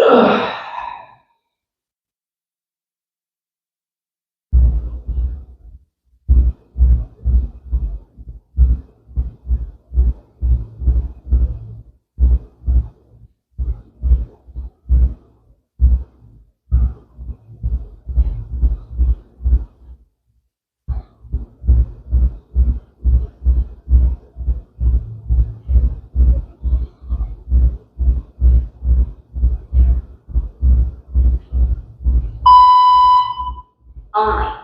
Only. R.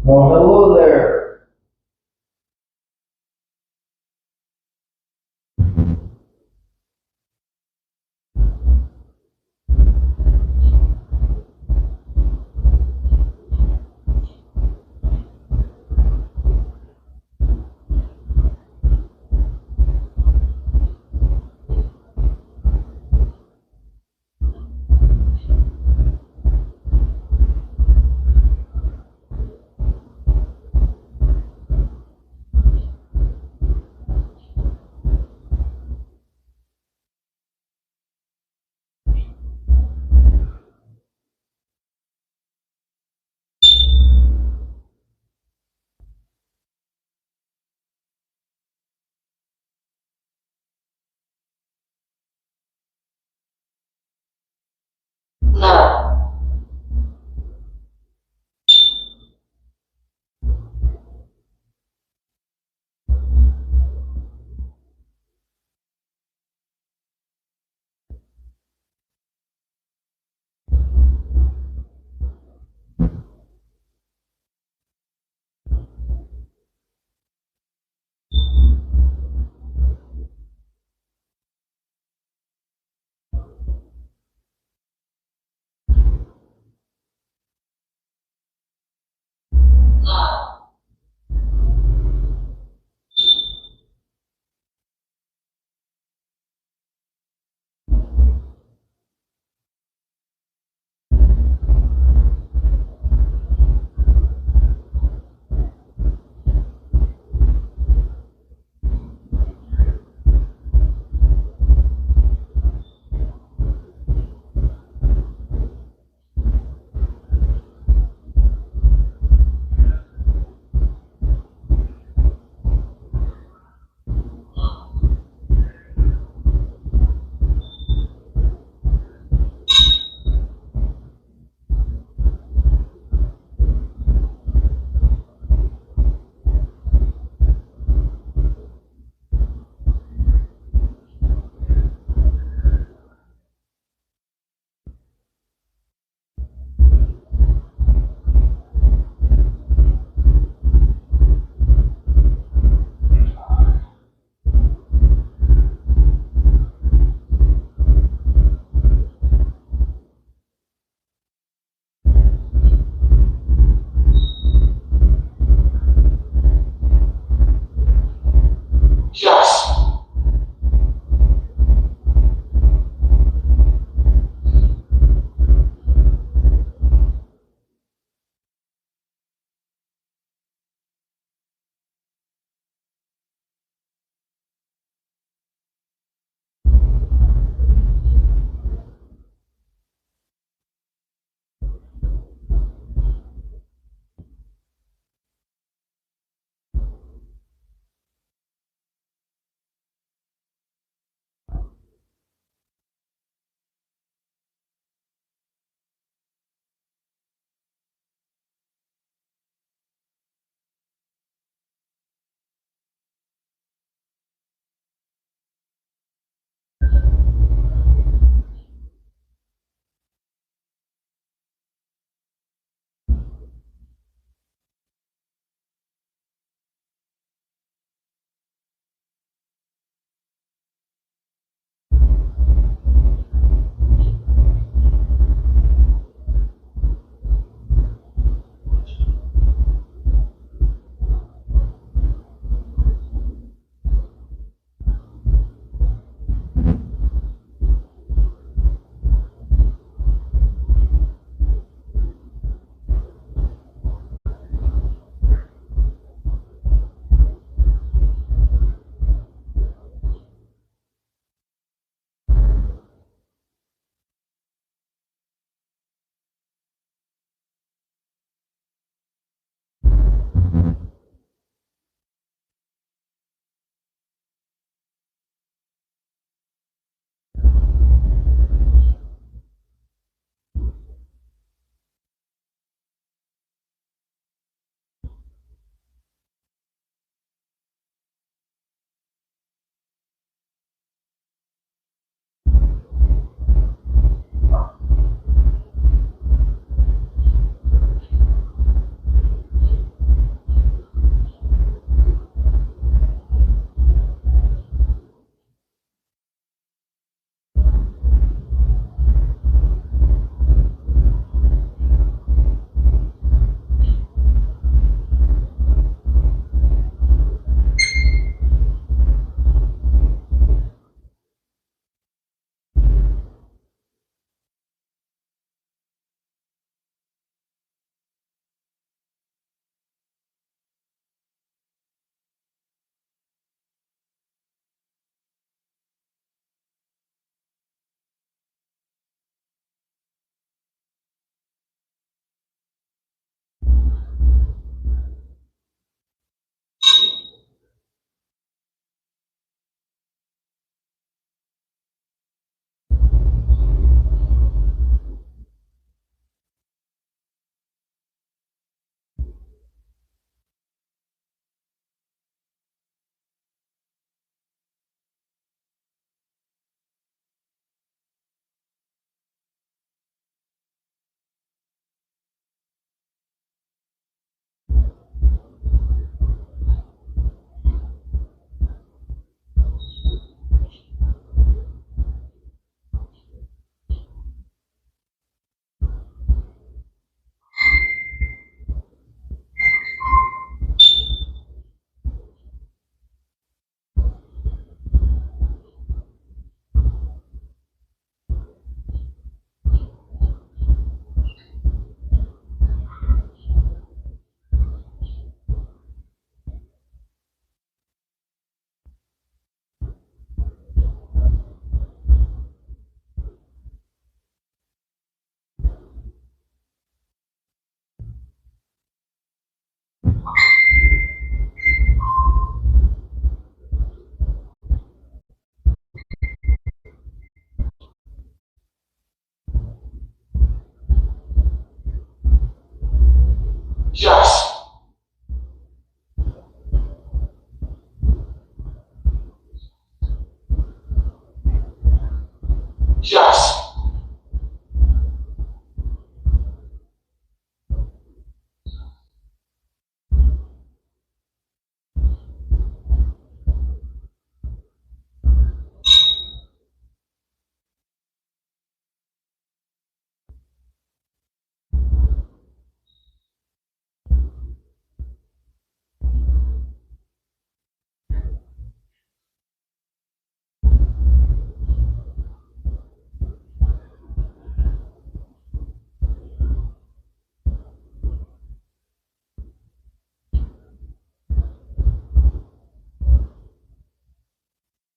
Well, hello there.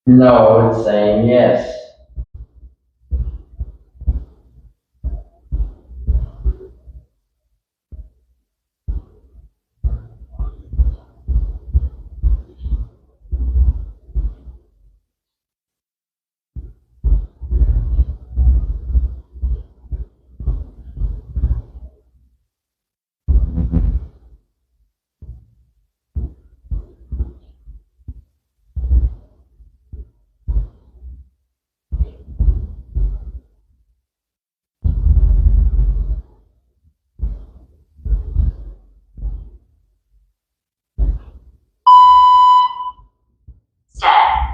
No, it's saying yes. Stay.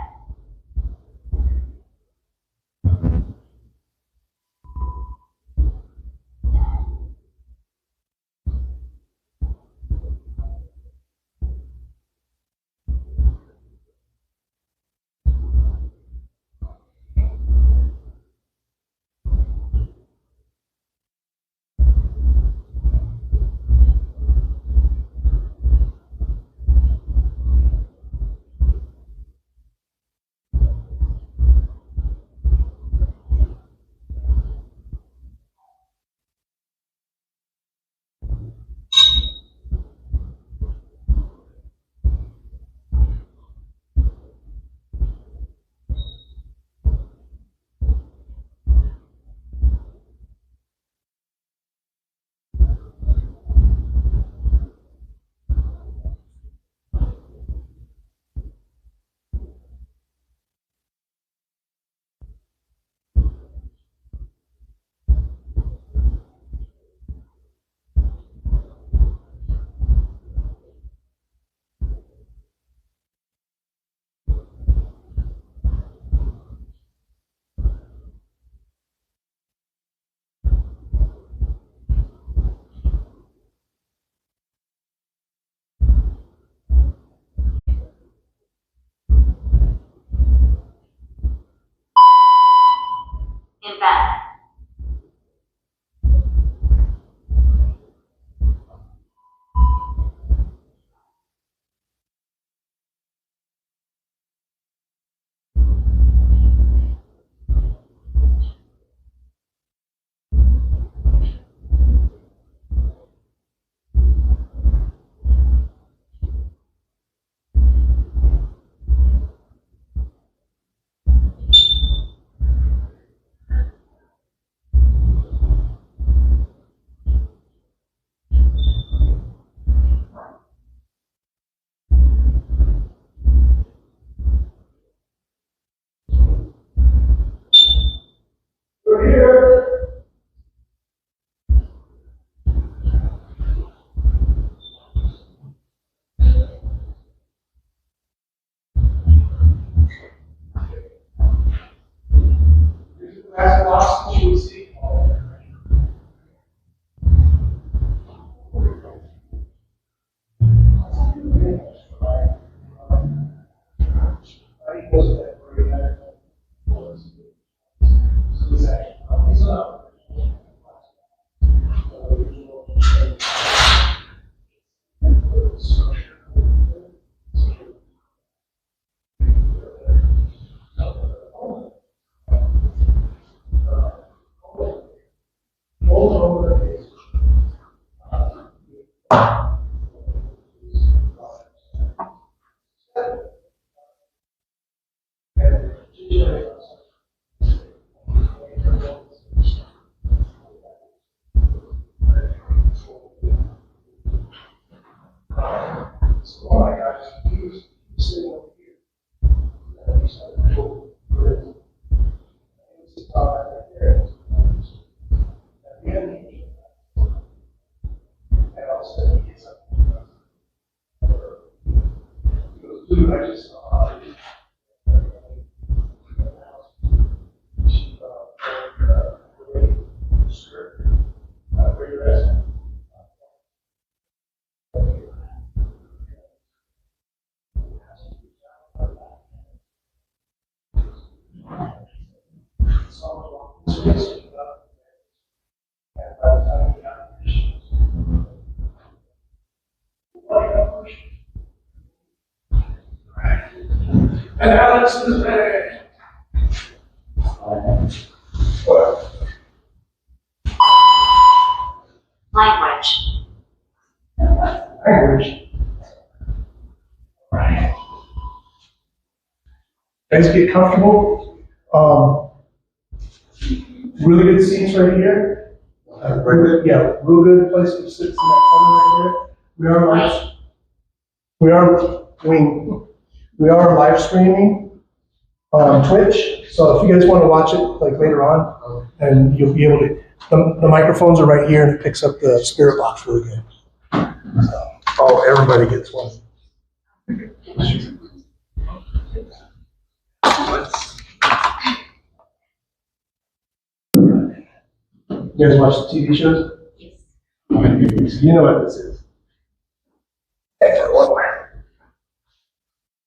Invent. We're here. That's lost you see. And now let's Glasses, hey. What? Language. Language. Right. Guys, get comfortable. Really good seats right here. Yeah, real good place to sit in that corner right there. We are live streaming on Twitch. So if you guys want to watch it like later on, and you'll be able to, the microphones are right here and it picks up the spirit box really good. So, everybody gets one. You guys watch the TV shows? Yes. You know what this is. Excellent. One more.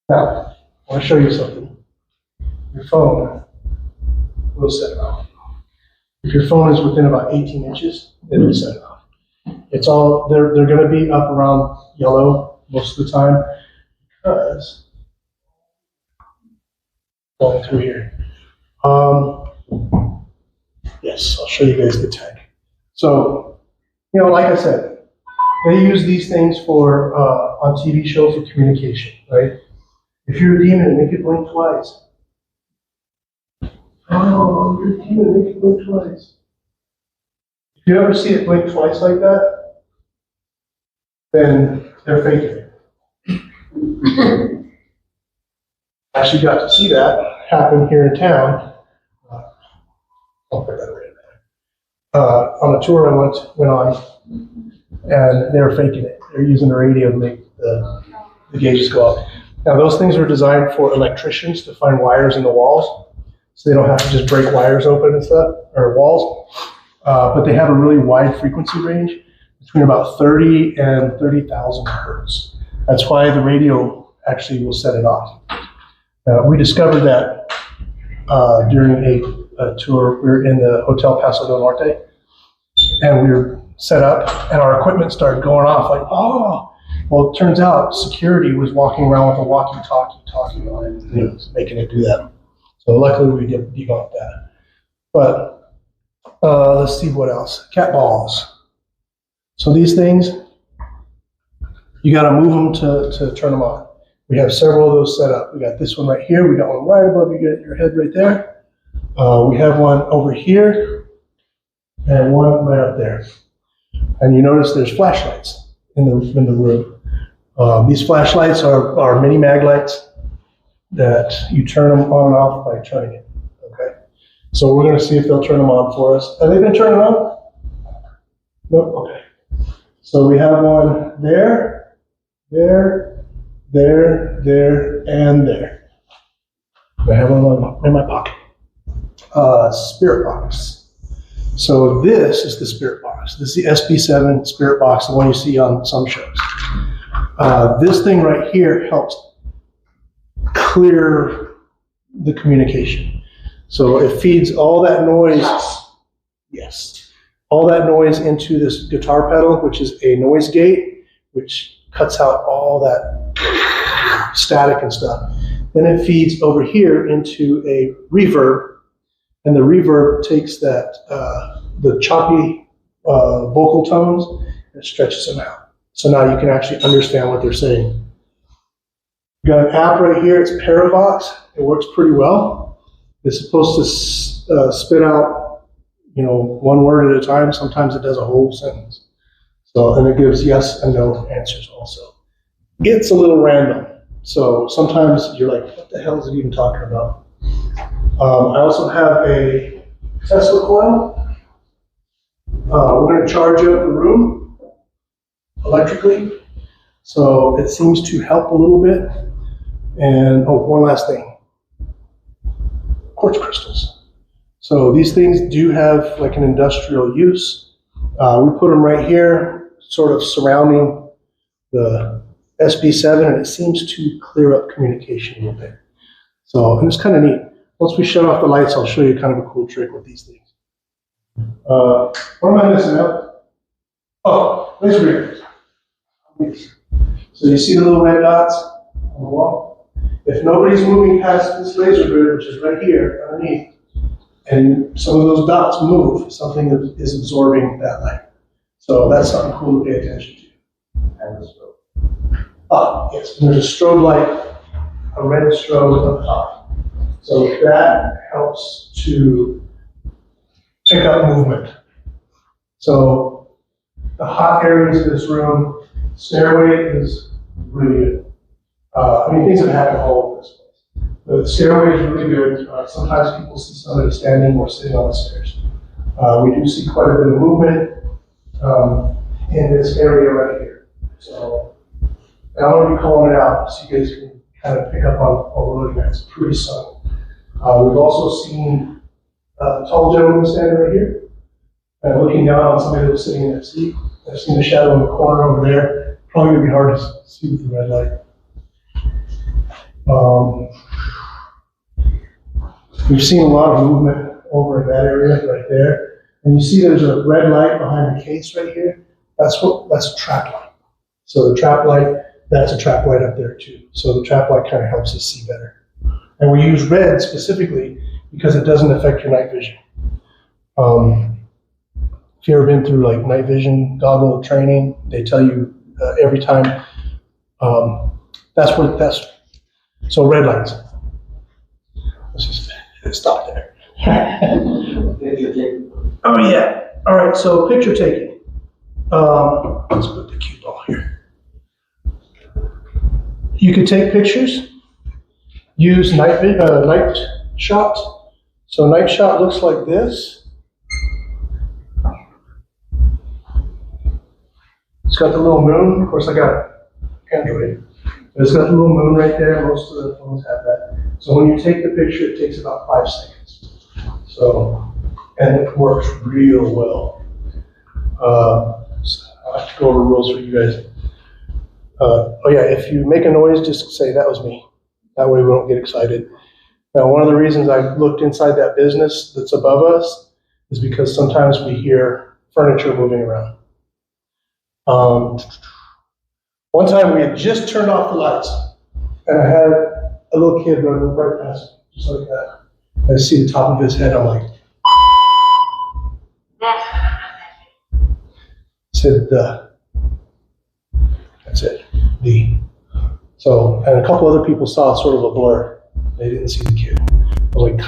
Now, I want to show you something. Your phone will set it off. If your phone is within about 18 inches, it'll set it off. It's all, they're going to be up around yellow most of the time because going through here. Yes, I'll show you guys the tech. So, like I said, they use these things for on TV show for communication, right? If you're a demon, make it blink twice. Oh, you're a demon, make it blink twice. If you ever see it blink twice like that, then they're faking it. Actually got to see that happen here in town. I'll put that away there. On a tour I went on, and they were faking it. They're using the radio to make the gauges go up. Now those things are designed for electricians to find wires in the walls, so they don't have to just break wires open and stuff, or walls. But they have a really wide frequency range, between about 30 and 30,000 hertz. That's why the radio actually will set it off. We discovered that during a tour. We were in the Hotel Paso del Norte, and we were set up, and our equipment started going off like, oh. Well, it turns out security was walking around with a walkie-talkie talking on it, and it was making it do that. So luckily we did debunk that. But let's see what else. Cat balls. So these things, you got to move them to turn them on. We have several of those set up. We got this one right here. We got one right above your head right there. We have one over here and one right up there. And you notice there's flashlights in the room. These flashlights are mini mag lights that you turn them on and off by turning it. Okay. So we're going to see if they'll turn them on for us. Have they been turned on? Nope. Okay. So we have one there, there, there, and there. I have one in my pocket. Spirit box. So this is the spirit box. This is the SB7 spirit box, the one you see on some shows. This thing right here helps clear the communication. So it feeds all that noise, yes, all that noise into this guitar pedal, which is a noise gate, which cuts out all that static and stuff. Then it feeds over here into a reverb, and the reverb takes that the choppy vocal tones and stretches them out. So now you can actually understand what they're saying. We've got an app right here. It's Paravox. It works pretty well. It's supposed to spit out, one word at a time. Sometimes it does a whole sentence. So, and it gives yes and no answers also. It's a little random. So sometimes you're like, what the hell is it even talking about? I also have a Tesla coil. We're going to charge up the room electrically. So it seems to help a little bit. And one last thing. Quartz crystals. So these things do have like an industrial use. We put them right here, sort of surrounding the SB7, and it seems to clear up communication a little bit. So, and it's kind of neat. Once we shut off the lights, I'll show you kind of a cool trick with these things. What am I missing out? Oh, laser readers. So you see the little red dots on the wall? if nobody's moving past this laser grid, which is right here underneath, and some of those dots move, something is absorbing that light. So that's something cool to pay attention to. And the strobe. Yes, and there's a strobe light, a red strobe up top. So that helps to pick up movement. So the hot areas of this room, stairway is really good. Things have happened all over this place. The stairway is really good. Sometimes people see somebody standing or sitting on the stairs. We do see quite a bit of movement in this area right here. So I'm going to be calling it out so you guys can kind of pick up on what we're looking at. It's pretty subtle. We've also seen a tall gentleman standing right here, and looking down on somebody that was sitting in that seat. I've seen a shadow in the corner over there. Probably going to be hard to see with the red light. We've seen a lot of movement over in that area right there. And you see there's a red light behind the case right here. That's a trap light. So the trap light, that's a trap light up there too. So the trap light kind of helps us see better. And we use red specifically because it doesn't affect your night vision. If you've ever been through like night vision goggle training, they tell you every time, so red lights. Let's just stop there. Oh yeah, all right, so picture taking. Let's put the cue ball here. You could take pictures, use night shot. So night shot looks like this. It's got the little moon. Of course, I got Android. But it's got the little moon right there. Most of the phones have that. So when you take the picture, it takes about 5 seconds. So, and it works real well. So I'll have to go over rules for you guys. Oh yeah, if you make a noise, just say that was me. That way we don't get excited. Now, one of the reasons I looked inside that business that's above us is because sometimes we hear furniture moving around. One time we had just turned off the lights, and I had a little kid running right past me, just like that. I see the top of his head, I'm like, said the. That's it, the. So, and a couple other people saw sort of a blur. They didn't see the kid. I was like,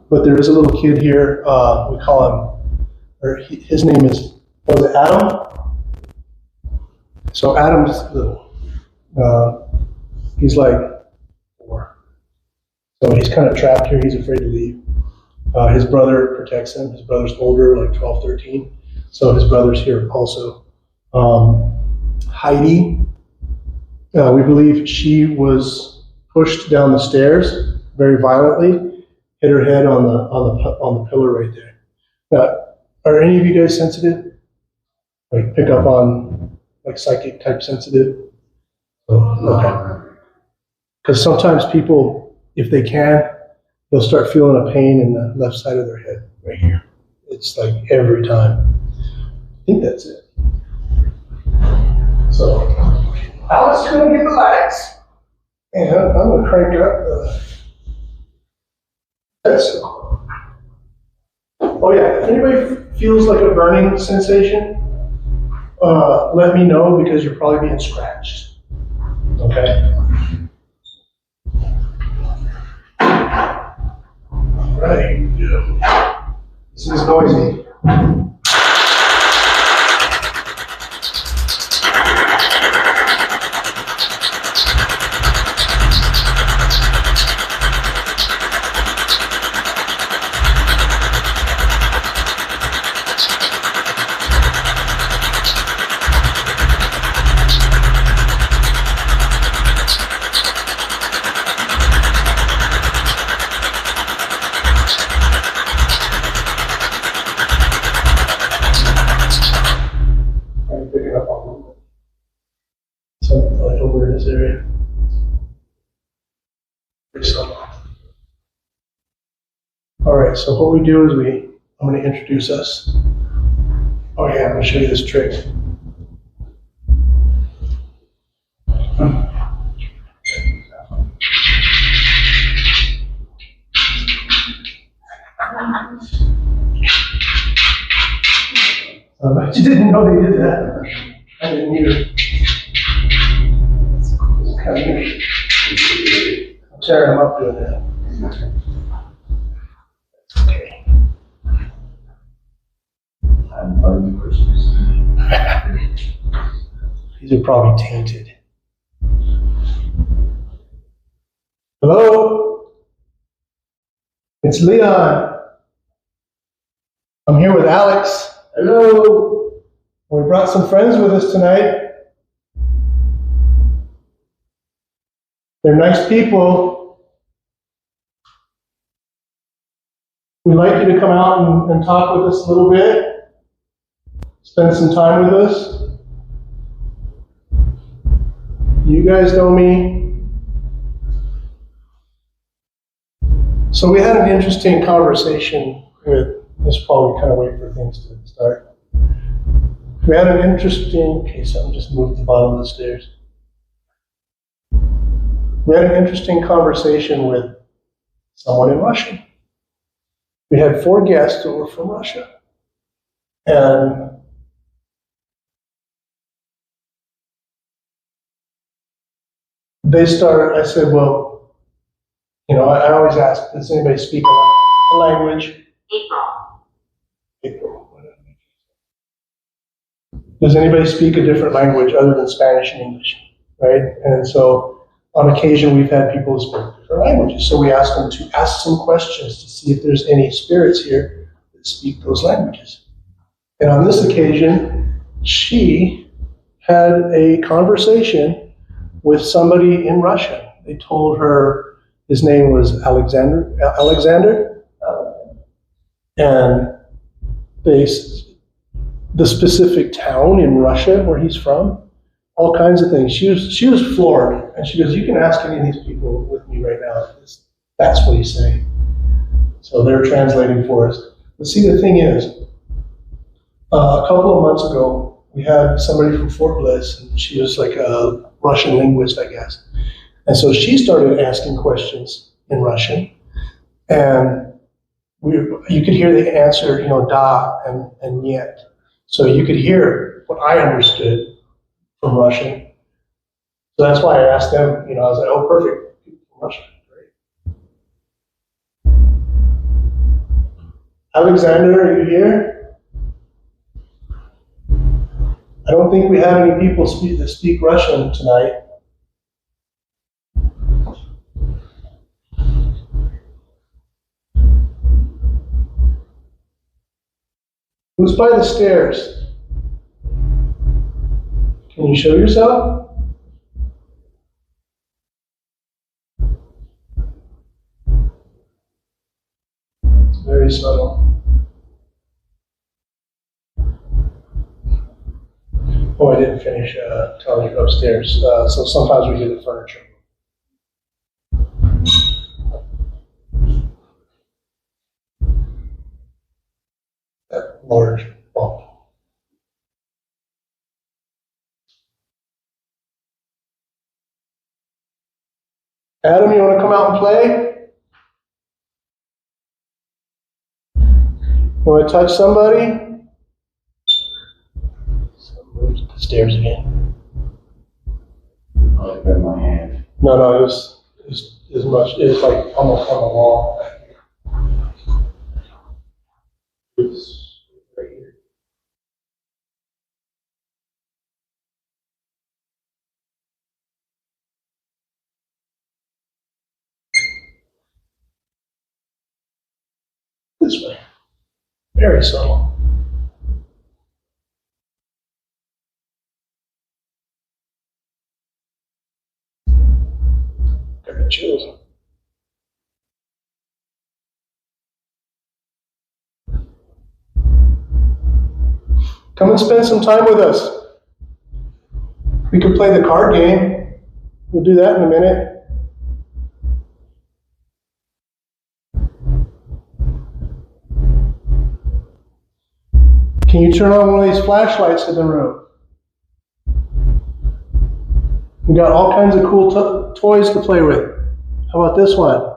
but there is a little kid here, we call him, or his name is, was it Adam? So Adam's little. He's like 4. So he's kind of trapped here. He's afraid to leave. His brother protects him. His brother's older, like 12, 13. So his brother's here also. Heidi, we believe she was pushed down the stairs very violently, hit her head on the pillar right there. Now, are any of you guys sensitive? Like pick up on like psychic type sensitive? Okay. Because sometimes people, if they can, they'll start feeling a pain in the left side of their head right here. It's like every time. I think that's it. So, Alice is going to get the lights, and I'm going to crank up the. That's so. Oh yeah, if anybody feels like a burning sensation, let me know because you're probably being scratched. Okay. All right. This is noisy. All right, so what we do is I'm going to introduce us. Oh yeah, I'm going to show you this trick. But you didn't know they did that. I didn't either. Kind of neat. I'm tearing them up doing that. Okay. I'm finding Christmas. These are probably tainted. Hello? It's Leon. I'm here with Alex. Hello. We brought some friends with us tonight. They're nice people. We'd like you to come out and talk with us a little bit. Spend some time with us. You guys know me. So we had an interesting conversation with, this is probably kind of wait for things to start. We had an interesting, okay, something just moved the bottom of the stairs. We had an interesting conversation with someone in Russia. We had 4 guests who were from Russia. And they started, I said, well, you know, I always ask, does anybody speak a language? April. Does anybody speak a different language other than Spanish and English, right? And so on occasion we've had people who speak different languages. So we asked them to ask some questions to see if there's any spirits here that speak those languages. And on this occasion, she had a conversation with somebody in Russia. They told her his name was Alexander, and the specific town in Russia where he's from, all kinds of things. She was floored, and she goes, "You can ask any of these people with me right now. That's what he's saying." So they're translating for us. But see, the thing is, a couple of months ago, we had somebody from Fort Bliss, and she was like a Russian linguist, I guess. And so she started asking questions in Russian, and you could hear the answer, you know, da and yet. So you could hear what I understood from Russian. So that's why I asked them, you know, I was like, oh, perfect, people from Russia, great. Alexander, are you here? I don't think we have any people that speak Russian tonight. Who's by the stairs? Can you show yourself? It's very subtle. Oh, I didn't finish telling you upstairs. So sometimes we do the furniture. That large bump. Adam, you want to come out and play? You want to touch somebody? Move to the stairs again. I'll grab my hand. No, it was like almost on the wall. It's right here. This way. Very subtle. Got chills. Come and spend some time with us. We could play the card game. We'll do that in a minute. Can you turn on one of these flashlights in the room? We got all kinds of cool toys to play with. How about this one?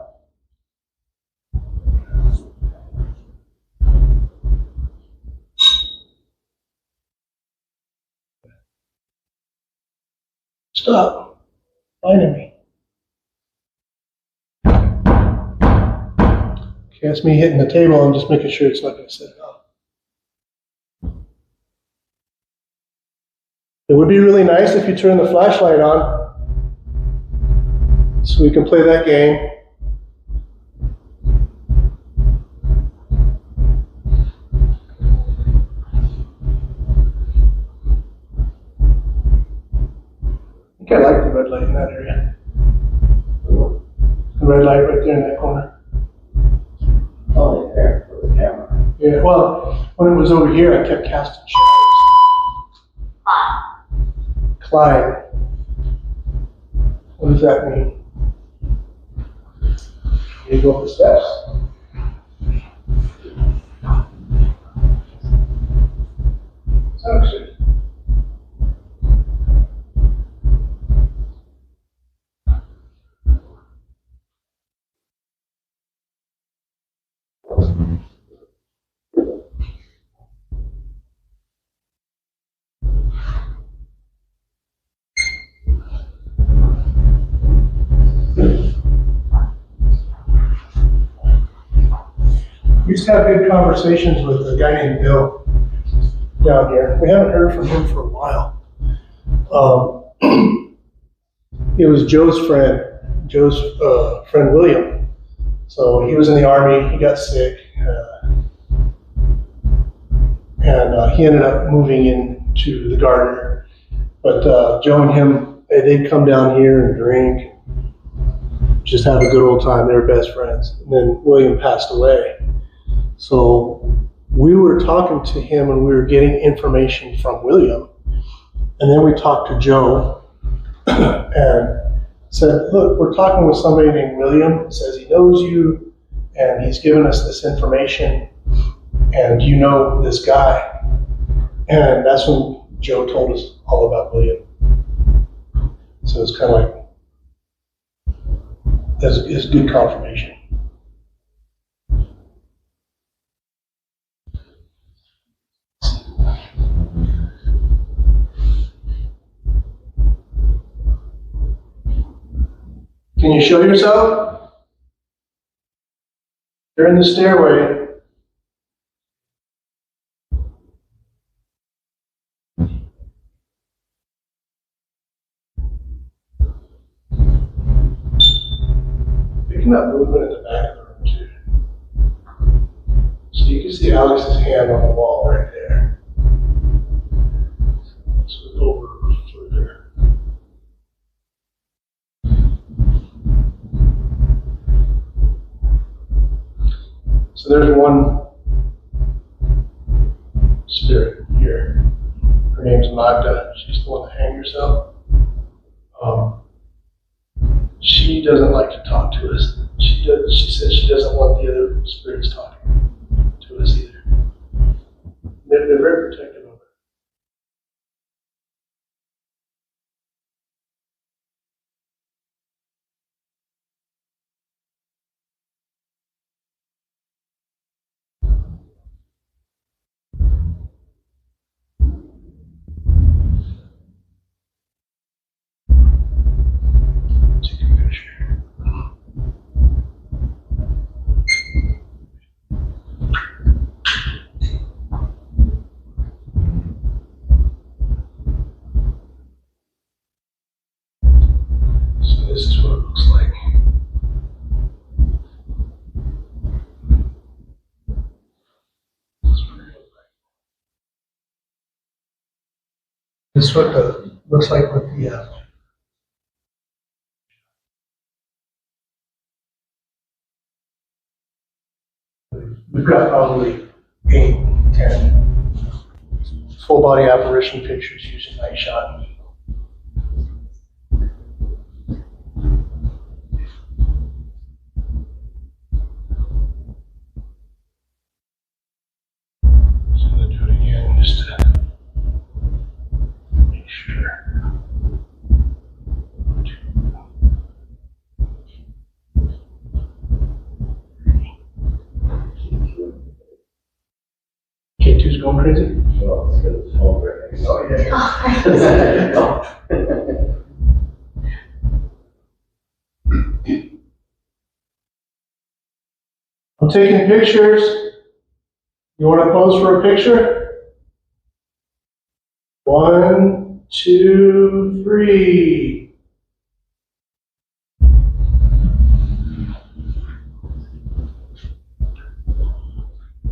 Stop finding me. Okay, that's me hitting the table. I'm just making sure it's not going to set it off. It would be really nice if you turn the flashlight on so we can play that game. I think I like the red light in that area. The red light right there in that corner. Only there for the camera. Yeah, well, when it was over here, I kept casting shadows. Climb. What does that mean? You go up the steps. Sounds good. We used to have good conversations with a guy named Bill down here. We haven't heard from him for a while. It was Joe's friend William. So he was in the Army, he got sick, and he ended up moving into the Gardner. But Joe and him, they'd come down here and drink, just have a good old time. They were best friends. And then William passed away. So we were talking to him and we were getting information from William. And then we talked to Joe and said, look, we're talking with somebody named William. He says he knows you and he's given us this information and you know this guy. And that's when Joe told us all about William. So it's kind of like, it's good confirmation. Can you show yourself? They're in the stairway. Picking up movement in the back of the room too. So you can see Alex's hand on the wall right there. So over further. So there's one spirit here. Her name's Magda. She's the one that hanged herself. She doesn't like to talk to us. She says she doesn't want the other spirits talking to us either. They're very protective of her. Take a picture. So this is what it looks like. This is what it looks like with the we've got probably 8, 10 full body apparition pictures using night shot. So I'm going to do it again just to make sure. K2's going crazy? Well, it's got a phone right next to it. Oh, yeah. Oh. I'm taking pictures. You want to pose for a picture? 1, 2, 3.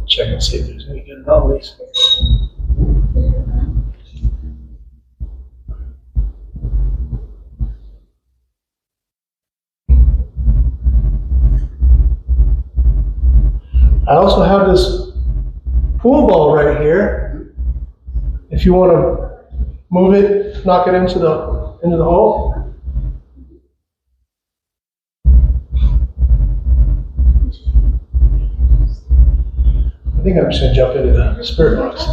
Check and see if there's any good anomalies. I also have this pool ball right here. If you want to move it, knock it into the hole. I think I'm just gonna jump into the spirit box.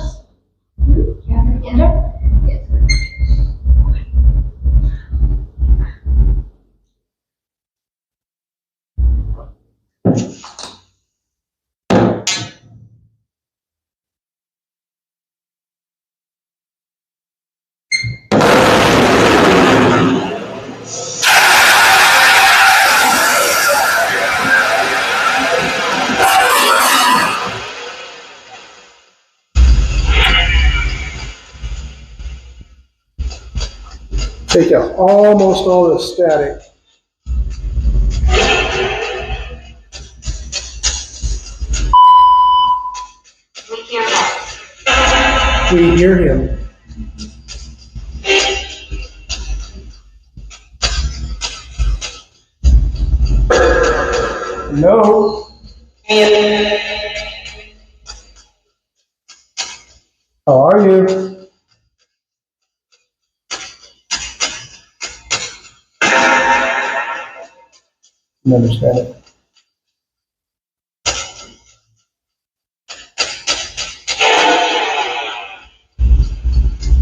Take out almost all the static. We hear him. We hear him. No. How are you? You understand it.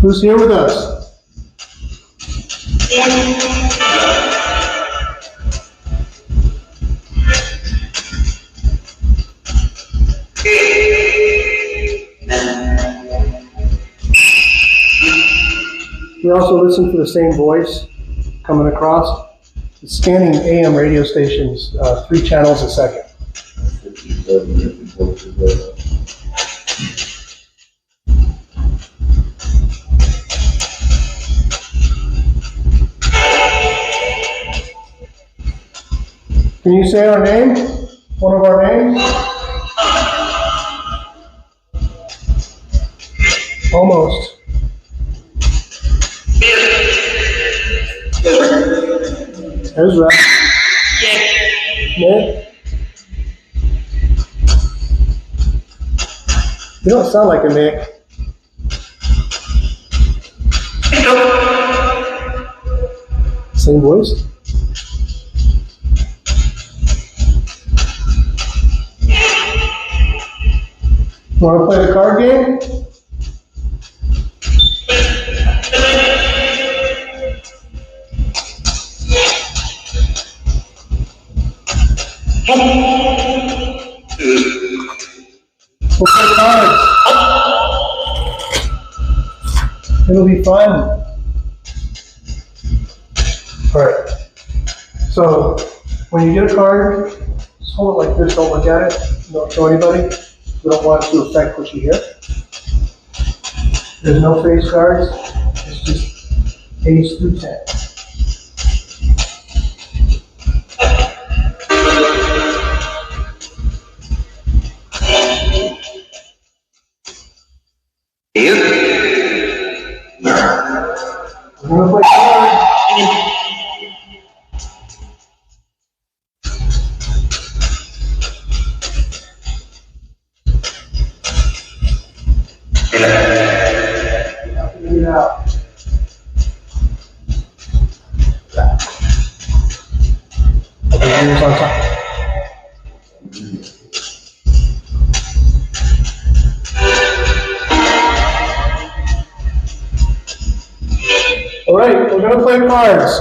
Who's here with us? We also listen for the same voice coming across. It's scanning AM radio stations, 3 channels a second. Can you say our name? One of our names? Almost. Ezra. Nick. You don't sound like a Nick. Same voice? Want to play the card game? We'll play cards. It'll be fun. All right. So when you get a card, just hold it like this. Don't look at it. Don't show anybody. We don't want it to affect what you hear. There's no face cards. It's just Ace through 10. We're gonna play cards. Figure it out. Okay, hands on top. All right, we're gonna play cards.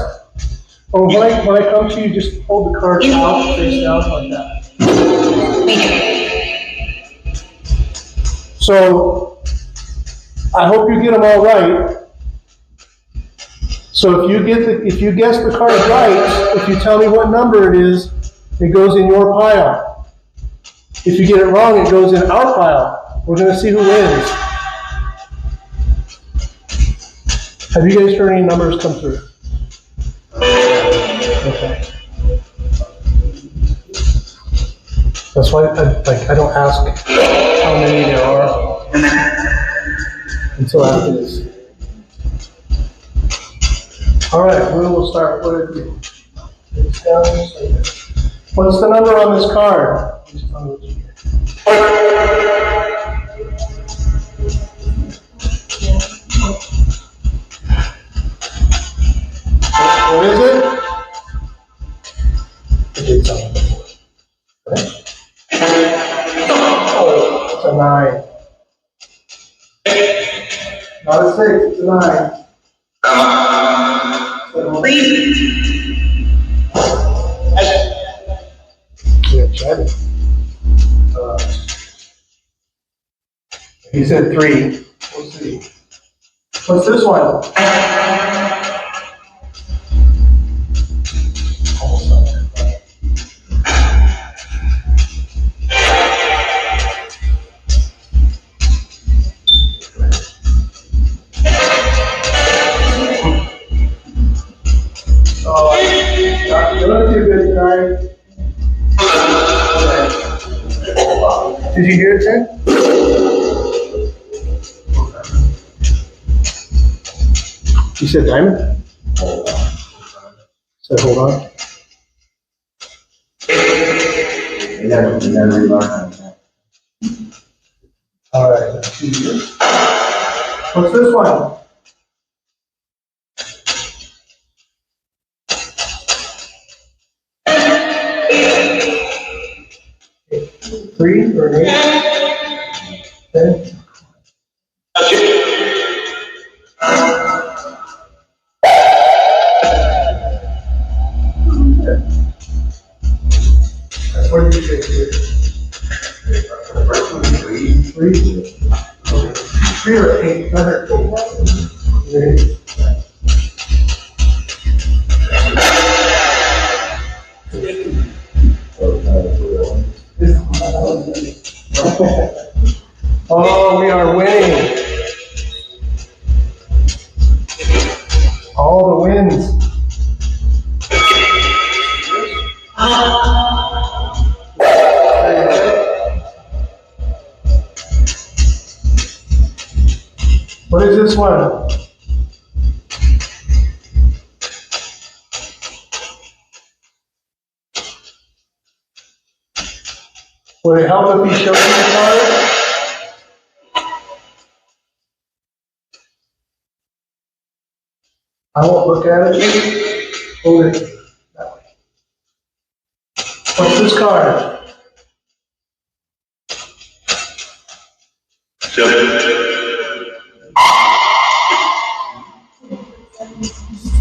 Oh, when I come to you, just hold the card out, face down like that. So, I hope you get them all right. So if you guess the card right, if you tell me what number it is, it goes in your pile. If you get it wrong, it goes in our pile. We're going to see who wins. Have you guys heard any numbers come through? Okay. That's why I don't ask how many there are until after this. All right, we will start with it. What's the number on this card? What is it? I did something before. Okay. Oh, it's a 9. Not a 6, it's a 9. Yeah, Chad. He said 3. We'll see. What's this one? Did you hear it, Ted? You said diamond? Said hold on. Never learn. All right, let's see here. What's this one? Three or 8? 10? What did you say here? 3? 3 or 8? Better 8. Oh, we are winning. All the wins. What is this one? Would it help if he showed me the card? I won't look at it. Hold it that way. What's this card?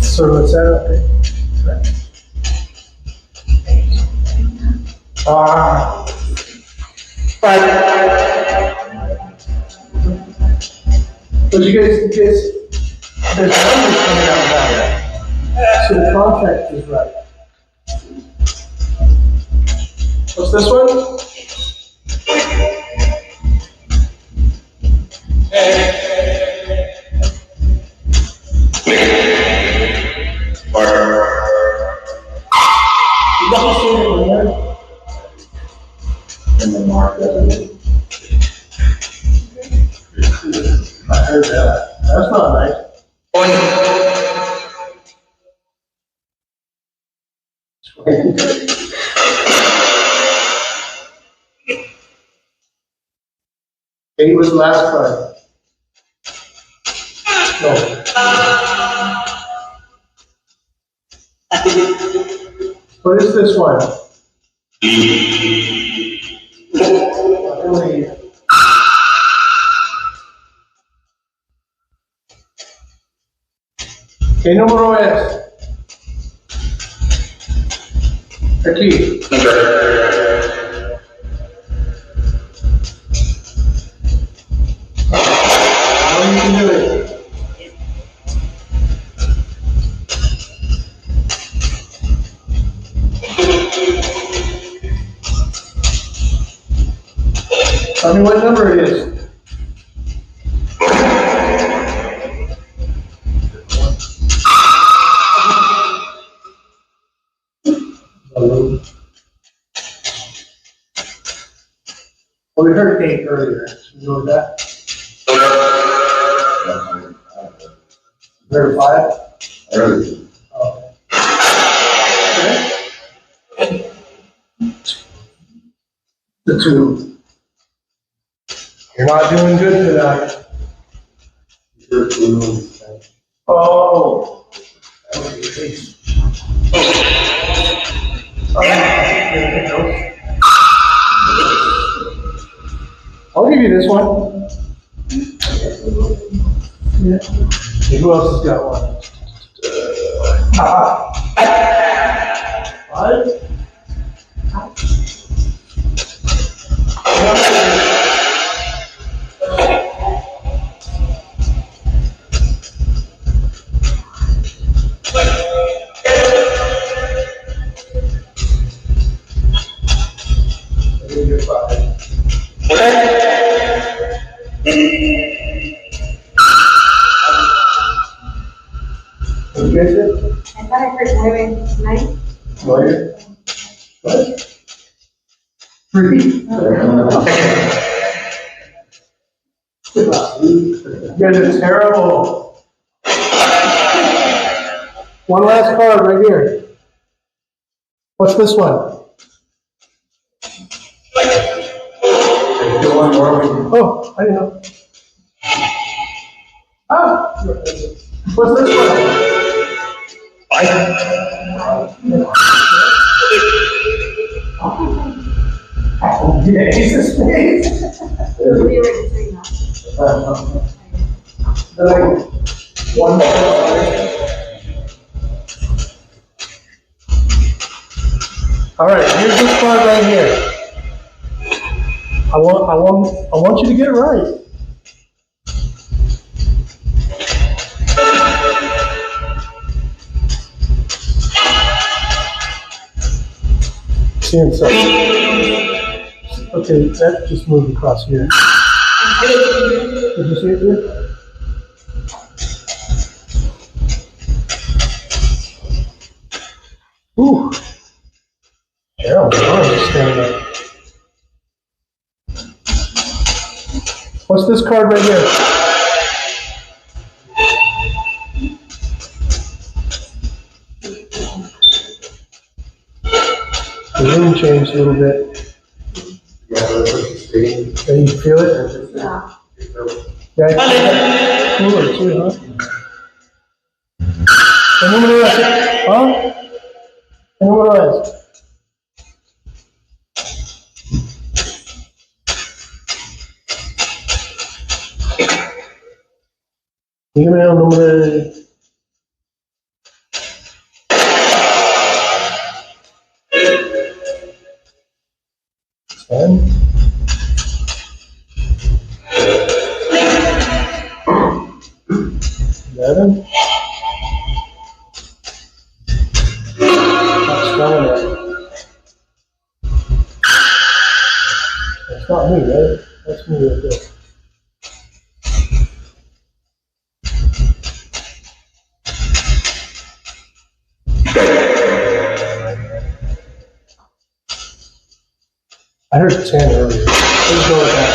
So what's that? Ah. But you guys, there's numbers coming out of that. So the context is right. What's this one? And then mark that. I heard that. That's not nice. Eight was the last card. No. What is this one? ¿Qué número es? Aquí. How you can do it? Tell me what number it is. Well, we heard 8 earlier. You know that? Heard 5? Early. Oh. Okay. The 2. You're not doing good tonight. Oh. That was the case. I'll give you this one. Yeah. Hey, who else has got one? Five? You're 5. What you guys said? I thought I heard women tonight. Lawyer? What? 3. You guys are terrible. One last card right here. What's this one? Do one more. Oh, I didn't know. Ah! What's this one? Yeah, Jesus, please. We were just saying that. Like, one more. All right, here's this card right here. I want you to get it right. Seeing something. Okay, that just moved across here. Did you see it there? Ooh. Gerald, just standing up. What's this card right here? The room changed a little bit. Can you feel it? Yeah. Yeah, I feel that cooler too, huh? El número es, ¿ah? El número es. Dígame el número de... 10. 11. Not spelling it. That's not me, right? That's me right there. I heard 10 earlier. Let's go with that.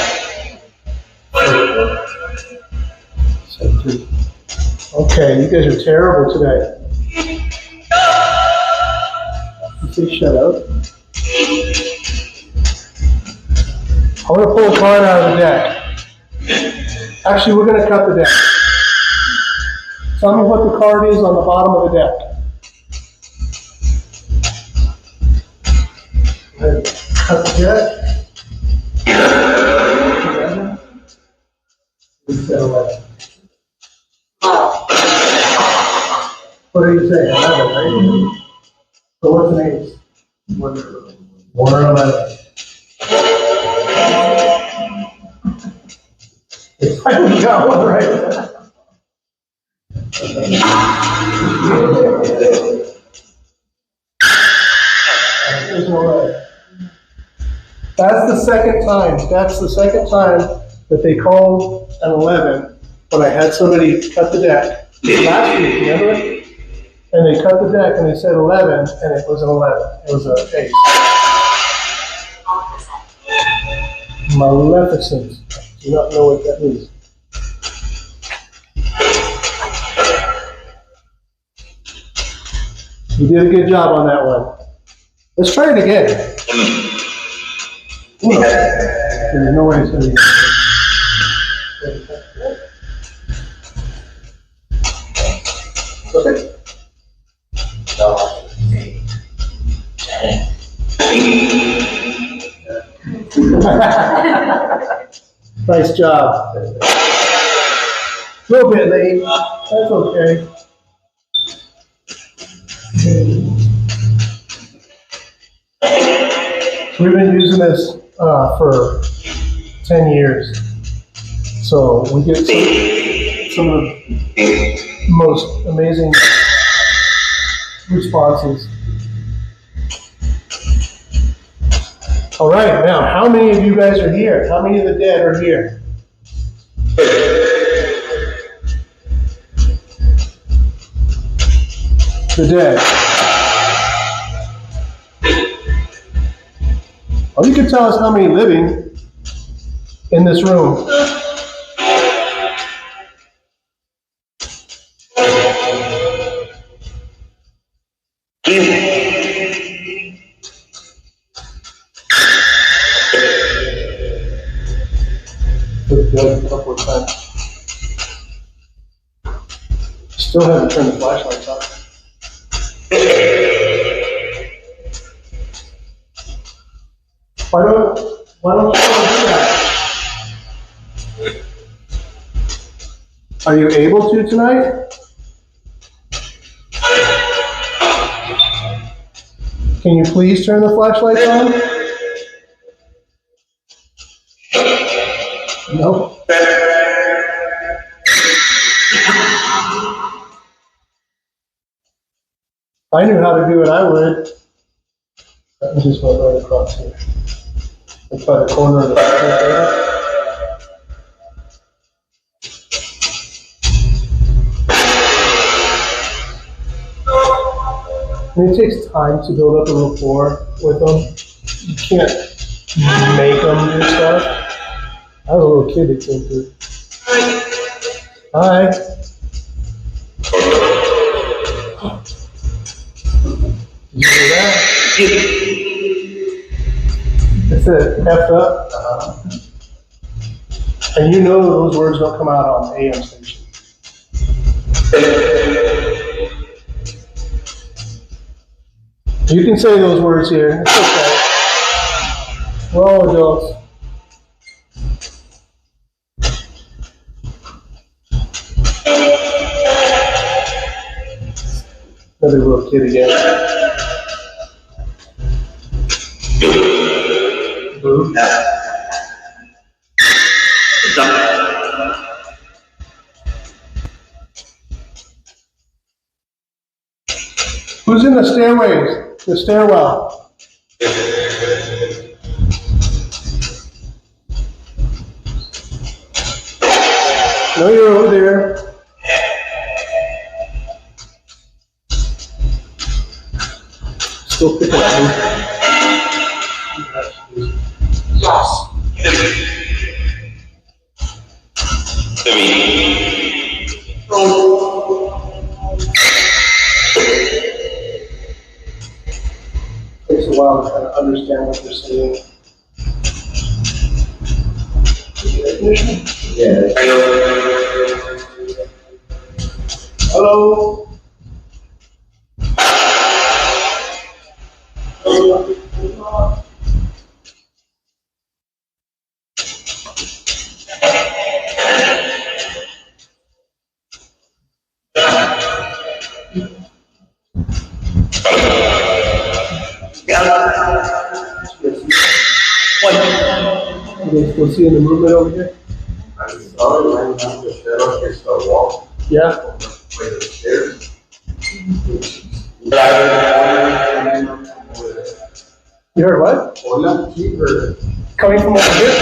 17. Okay, you guys are terrible today. You say shut up. I want to pull a card out of the deck. Actually, we're going to cut the deck. Tell me what the card is on the bottom of the deck. Cut the deck. What do you say? 11, right? So what's an ace? 1 or 11. It's finally got one right. There's no way. That's the second time. That's the second time that they called at 11 when I had somebody cut the deck. Last week, remember? And they cut the deck and they said 11 and it was an 11. It was an ace. Maleficent. I do not know what that means. You did a good job on that one. Let's try it again. Ooh, there's no way it's going to be. Okay. Nice job. A little bit late. That's okay. So we've been using this for 10 years. So we get some of the most amazing responses. All right, now, how many of you guys are here? How many of the dead are here? The dead. Well, you can tell us how many living in this room. Dead a couple of times. Still haven't turned the flashlights on. Why don't you do that? Are you able to tonight? Can you please turn the flashlights on? No. If I knew how to do it, I would. Let me just go right across here. Let's try the corner of the flashlight. And it takes time to build up a rapport with them. You can't make them do stuff. I was a little kid that came through. Hi. Did you hear that? It said F up. And you know those words don't come out on the AM station. You can say those words here. It's okay. We're all adults. Another little kid again. Boo. Who's in the stairways? The stairwell? No, you're over there. Still picking up me. Yes. Takes a while to kind of understand what they're saying. Yeah. Hello. You guys still seeing the movement over here? I saw it when the staircase started walking. Yeah. Way the stairs. You heard what? Hola, cheaper. Coming from over here?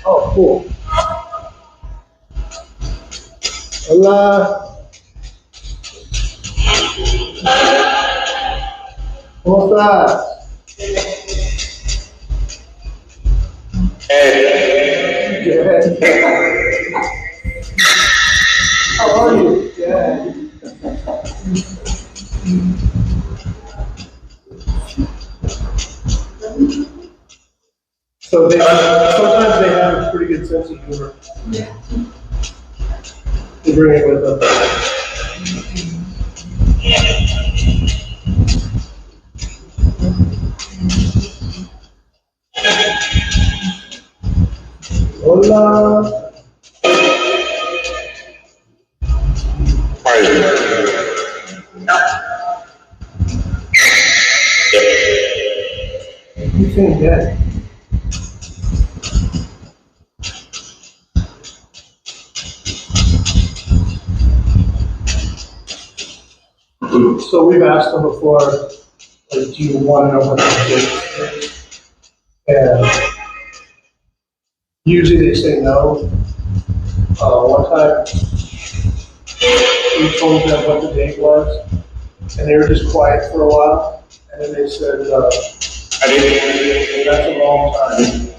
Oh, cool. Hola. ¿Cómo estás? Good. How are you? Good. So sometimes they have a pretty good sense of humor. Yeah. They bring it with them. Hola. You seem good. So we've asked them before, like, do you want to know what the date is? And usually they say no. One time we told them what the date was, and they were just quiet for a while, and then they said, that's a long time.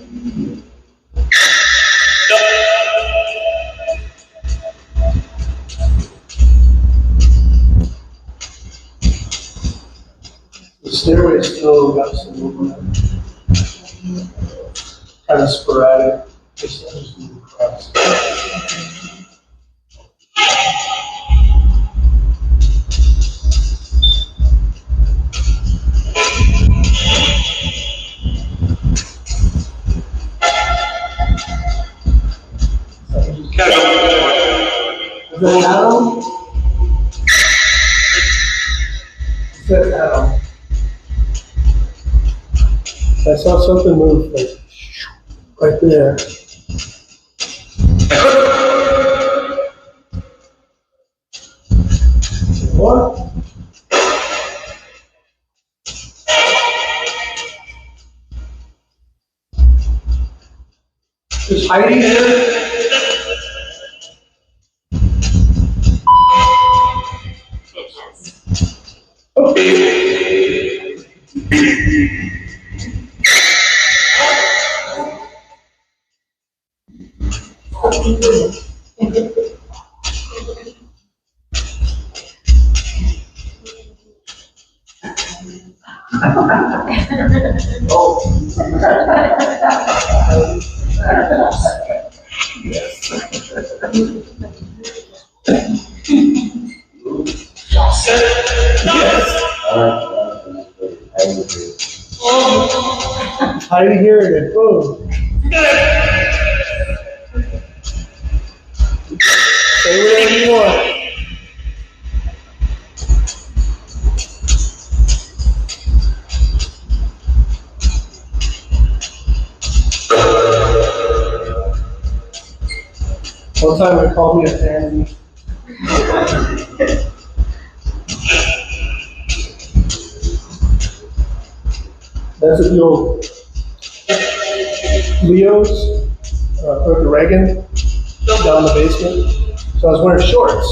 The stairway still got some movement. Kind of sporadic. Just move across. Is that Adam? Is that Adam? I saw something move like right there. What? Is Heidi there? Okay. Heidi here and then boom. Say whatever you want. One time they called me a pansy. That's at the old Leo's, or the Reagan, down the basement. So I was wearing shorts.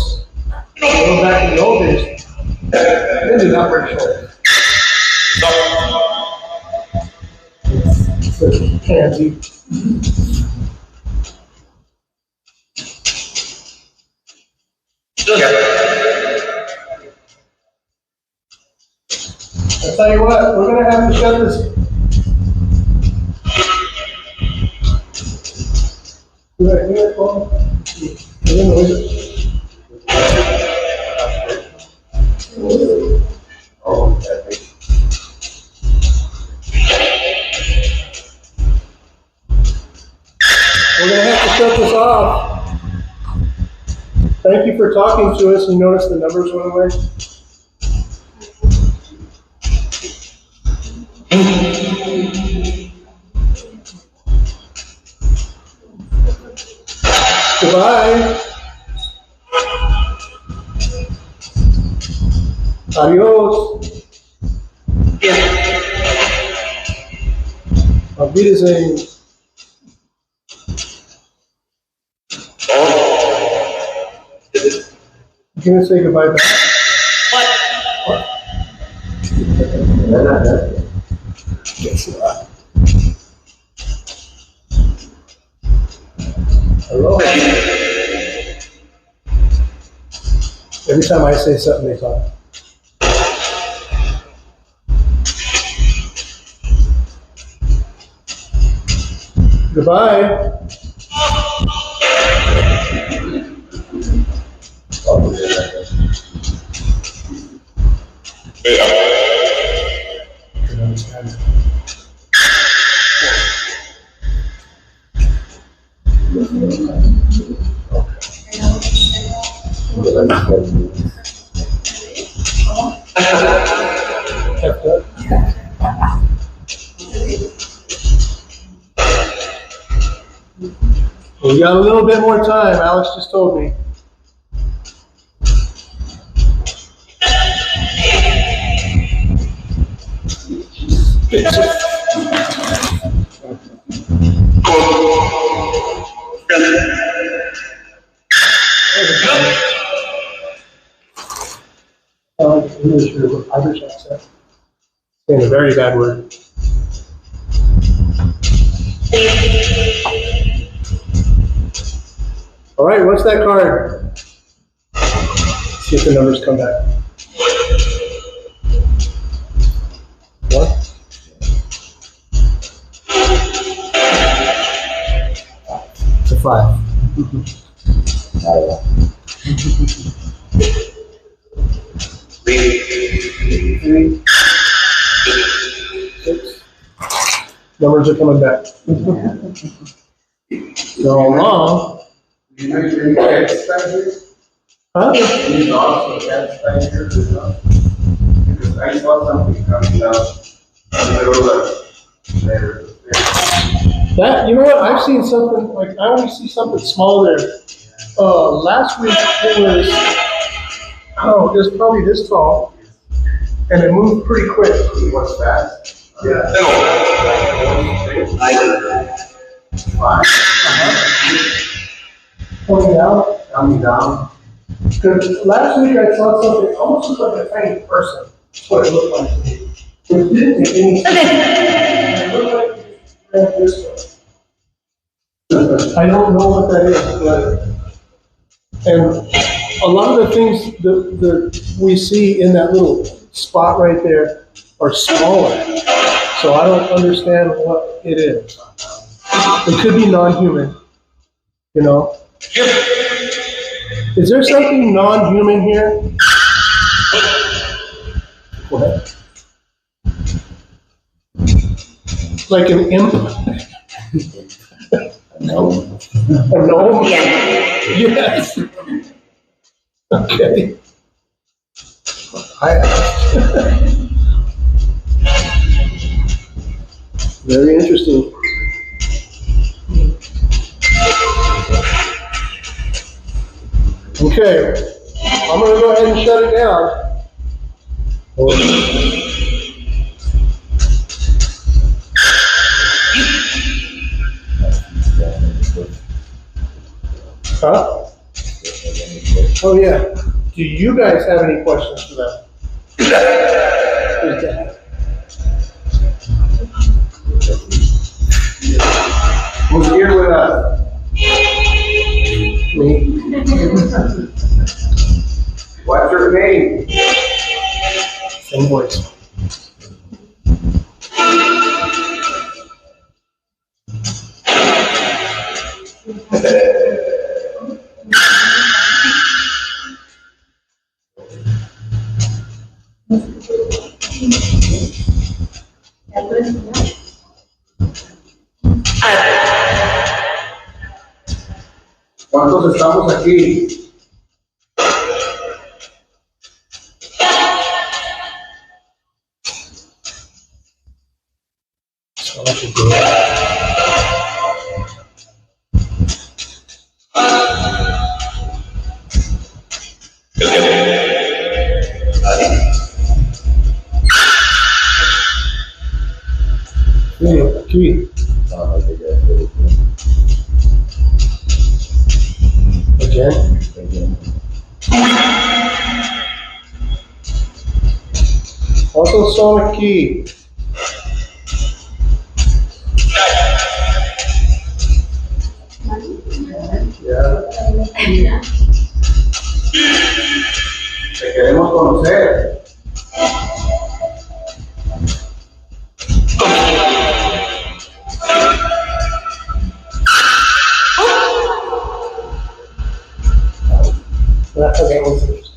Going back in the old days, I did not wear shorts. It's a pansy. I'll tell you what, we're gonna have to shut this. Do I hear it, Paul? I didn't know it. We're gonna have to shut this off. Thank you for talking to us. You notice the numbers went away? Goodbye. Adios. Yeah. Auf Wiedersehen. You gonna say goodbye back? What? Yes, you are. Hello. Every time I say something, they talk. Goodbye. We got a little bit more time, Alex just told me. English or Irish accent. Saying a very bad word. All right, what's that card? See if the numbers come back. What? It's a 5. Three. 6. Numbers are coming back. They're all wrong. Do you make any cats spankers? Huh? Any dogs or cat spankers or something? Because I saw something coming down in the middle of there. That, you know what, I've seen something, like, I only see something small there. Last week it was probably this tall, and it moved pretty quick. What's that? Yeah. Fine. Pointing down. Coming down. Because last week I saw something, almost looked like a tiny person. That's what it looked like to me. It didn't make any sense. It looked like it ran this way. I don't know what that is, but, and a lot of the things that we see in that little spot right there are smaller. So I don't understand what it is. It could be non-human, you know? Is there something non-human here? What? Like an imp? No. A gnome? Yes. Okay. Very interesting. Okay, I'm going to go ahead and shut it down. Huh? Oh yeah. Do you guys have any questions for them? Who's here with us? Me? What's your name? Same voice. ¿Cuántos estamos aquí? Aquí. sound like they got it. Again? Ultrasonic key. Yeah. Te queremos conocer. Okay, what's this?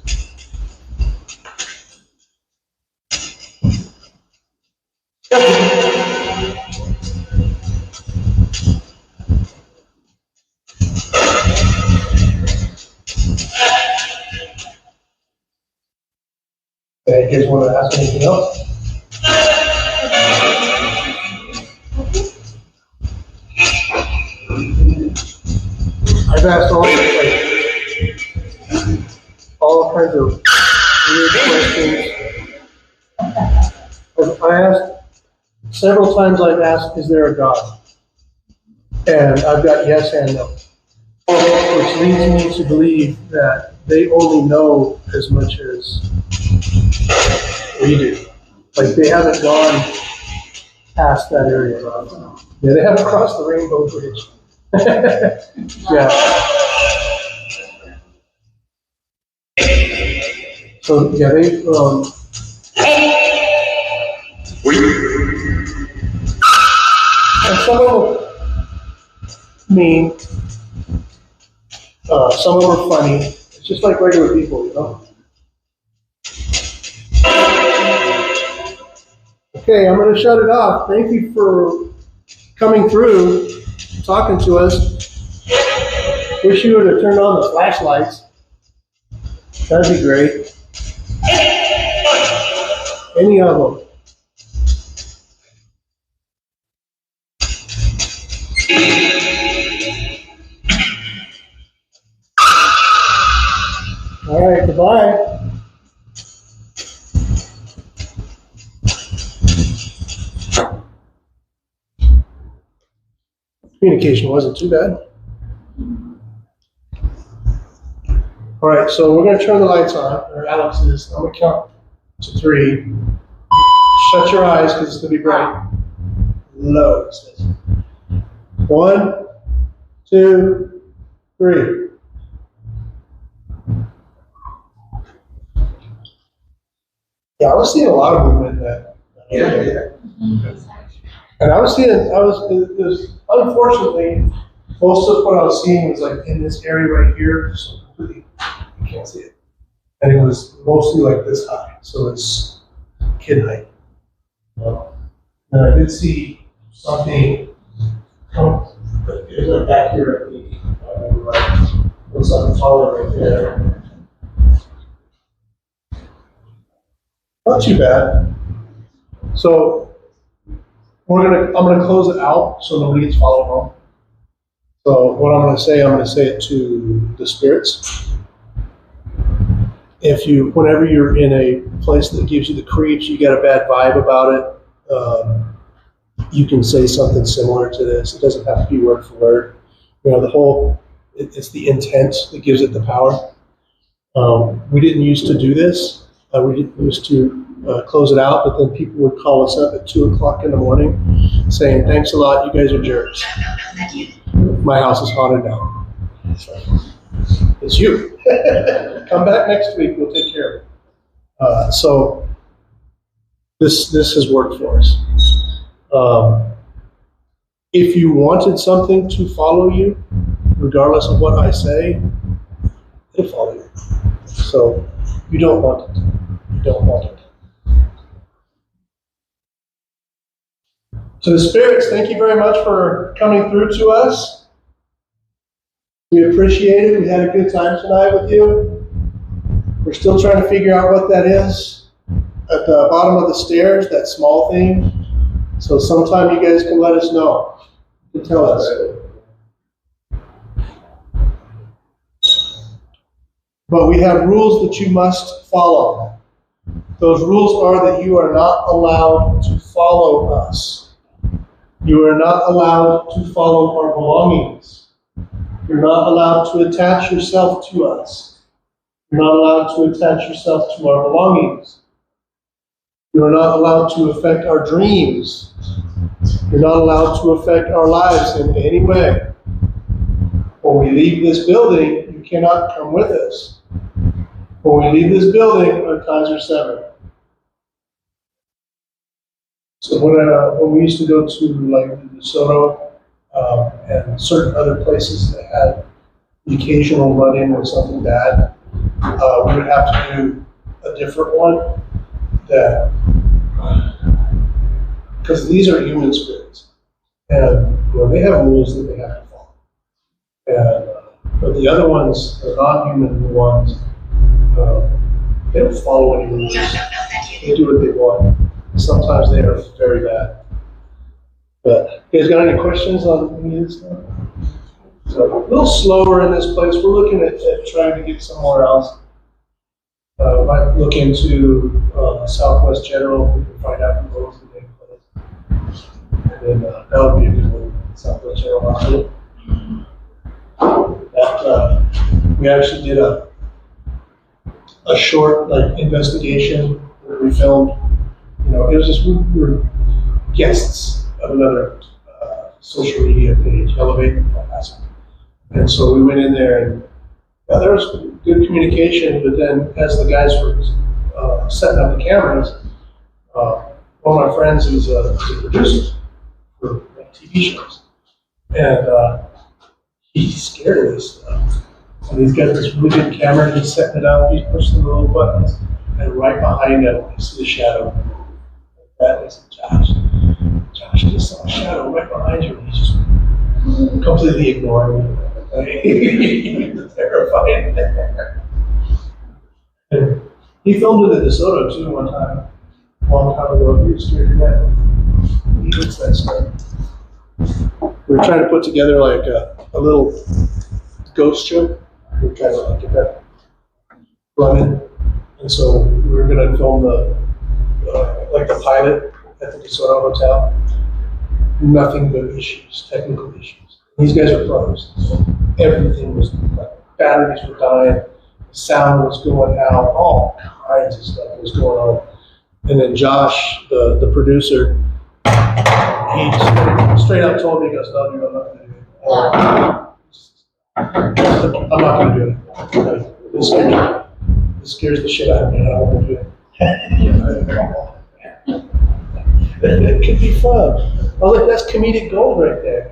You guys want to ask anything else? I've asked all kinds of weird questions. I asked several times. I've asked, "Is there a God?" And I've got yes and no, which leads me to believe that they only know as much as we do. Like they haven't gone past that area. Yeah, they haven't crossed the Rainbow Bridge. Yeah. So yeah, they and some of them mean, some of them are funny. It's just like regular people, you know. Okay, I'm going to shut it off. Thank you for coming through, talking to us. Wish you would have turned on the flashlights. That'd be great. Any of them. All right, goodbye. Communication wasn't too bad. All right, so we're going to turn the lights on, or Alex is. I'm going to count to 3. Shut your eyes because it's going to be bright. Low, it says. 1, 2, 3. Yeah, I was seeing a lot of movement in that. Yeah. And I was unfortunately, most of what I was seeing was like in this area right here, so completely, you can't see it. And it was mostly like this high, so it's kid height. And I did see something come, it was like back here at the, right, there was something taller right there. Not too bad. So I'm gonna close it out so nobody gets followed home. So what I'm gonna say it to the spirits. Whenever you're in a place that gives you the creeps, you get a bad vibe about it, you can say something similar to this. It doesn't have to be word for word. You know, it's the intent that gives it the power. We didn't used to do this. We didn't used to close it out, but then people would call us up at 2 o'clock in the morning saying, "Thanks a lot, you guys are jerks. My house is haunted now." So, it's you. Come back next week, we'll take care of it. So this has worked for us. If you wanted something to follow you, regardless of what I say, it'll follow you. So you don't want it. You don't want it. To the spirits, thank you very much for coming through to us. We appreciate it. We had a good time tonight with you. We're still trying to figure out what that is at the bottom of the stairs, that small thing. So sometime you guys can let us know. You can tell us. But we have rules that you must follow. Those rules are that you are not allowed to follow us. You are not allowed to follow our belongings. You're not allowed to attach yourself to us. You're not allowed to attach yourself to our belongings. You are not allowed to affect our dreams. You're not allowed to affect our lives in any way. When we leave this building, you cannot come with us. When we leave this building, our ties are severed. So when we used to go to like the DeSoto and certain other places that had the occasional run-in with something bad, we would have to do a different one that, because these are human spirits, and they have rules that they have to follow. And but the other ones, the non-human ones, they don't follow any rules. They do what they want. Sometimes they are very bad. But you guys got any questions on any of this stuff? So a little slower in this place. We're looking at trying to get somewhere else. Might look into Southwest General if we can find out who owns the big place. And then that would be a good one, Southwest General Hospital. We actually did a short investigation where we filmed. It was just we were guests of another social media page, Elevate El Paso. And so we went in there and there was good communication, but then as the guys were setting up the cameras, one of my friends is a producer for TV shows. And he's scared of this stuff. And he's got this really good camera, and he's setting it up, he's pushing the little buttons, and right behind him, you see the shadow. That is Josh. Josh, I just saw a shadow right behind you, and he's just completely ignoring me. He's terrified. And he filmed it at DeSoto too one time, a long time ago. He was scared to death. He hates that stuff. We were trying to put together like a little ghost show. We were trying to get that running, and so we were going to film the pilot at the DeSoto Hotel. Nothing but issues, technical issues. These guys are pros. Everything was like batteries were dying, sound was going out, all kinds of stuff was going on. And then Josh, the producer, he straight up told me, he goes, "No, dude, I'm not going to do it. I'm not going to do it. This scares the shit out of me. I don't want to do it." It could be fun. I was like, that's comedic gold right there.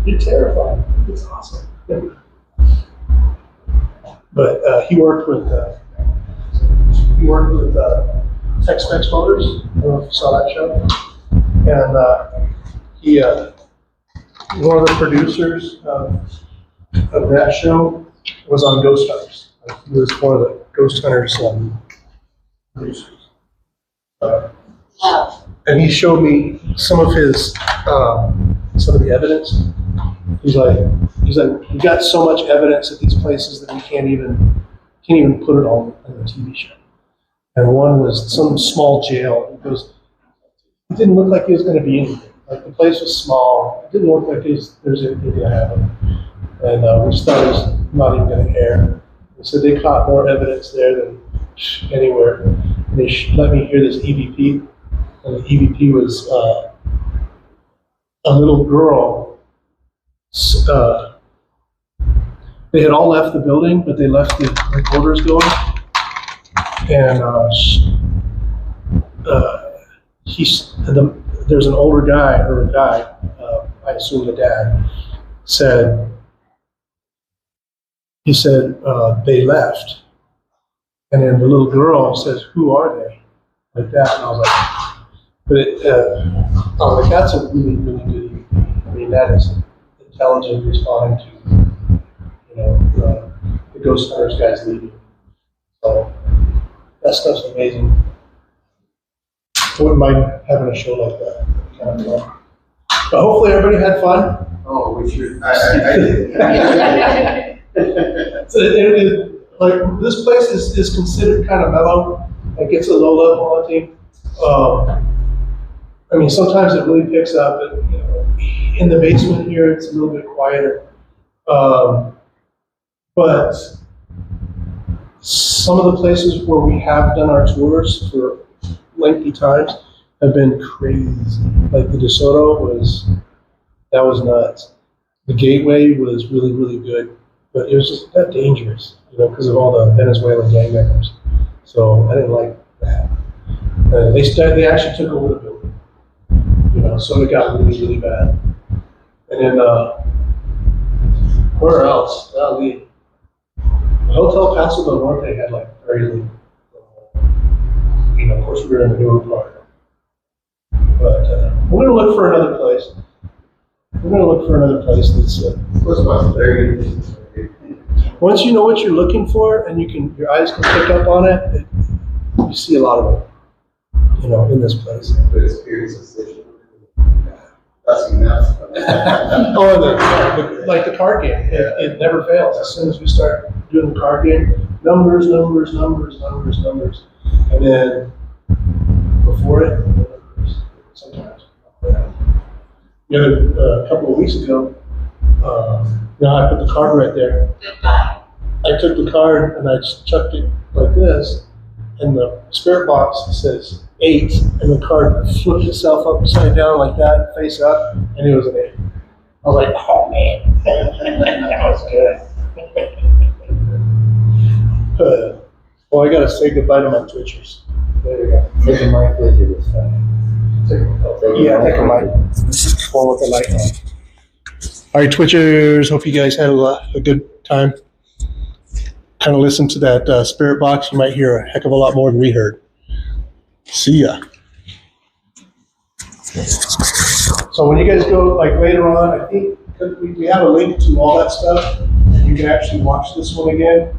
You're terrified. It's awesome. But he worked with Tex-Mex Motors. I don't know if you saw that show. And he one of the producers of that show was on Ghost Hunters. He was one of the Ghost Hunters producers. And he showed me some of the evidence. He's like, we got so much evidence at these places that we can't even put it on the TV show. And one was some small jail. He goes, it didn't look like it was going to be anything. Like the place was small. It didn't look like there was anything going to happen. And we just thought it was not even going to air. And so they caught more evidence there than anywhere. And they let me hear this EVP. And the EVP was a little girl. They had all left the building, but they left the recorders going. And there's an older guy, or a guy, I assume the dad, he said, they left. And then the little girl says, "Who are they?" Like that. And I was like, I was like, that's a really, really good EVP. I mean, that is intelligent responding to, the Ghost Hunters guys leaving. So that stuff's amazing. I wouldn't mind having a show like that. Kind of fun. But hopefully everybody had fun. Oh, we should. I did. So like this place is considered kind of mellow. Like it's a low level hunting. I mean, sometimes it really picks up. In the basement here, it's a little bit quieter. But some of the places where we have done our tours for lengthy times have been crazy. Like the DeSoto that was nuts. The Gateway was really, really good, but it was just that dangerous, because of all the Venezuelan gang members. So I didn't like that. They actually took over the building, so it got really, really bad. And then, where else? The Hotel Paso del Norte had like very little. Of course, we were in the newer part. But we're going to look for another place. We're going to look for another place that's. Once you know what you're looking for, and your eyes can pick up on it, you see a lot of it, in this place. That's enough. Oh, like the card game, it never fails. As soon as we start doing the card game, numbers, and then before it, numbers, sometimes. A couple of weeks ago, I put the card right there. I took the card and I just chucked it like this, and the spirit box says 8, and the card flipped itself upside down like that, face up, and it was an 8. I was like, oh man, that was good. Well, I gotta say goodbye to my Twitchers. There you go. Take a mic with you this time. Take a mic. One with the light on. All right, Twitchers, hope you guys had a good time. Kind of listen to that spirit box. You might hear a heck of a lot more than we heard. See ya. So when you guys go later on, I think we have a link to all that stuff, and you can actually watch this one again.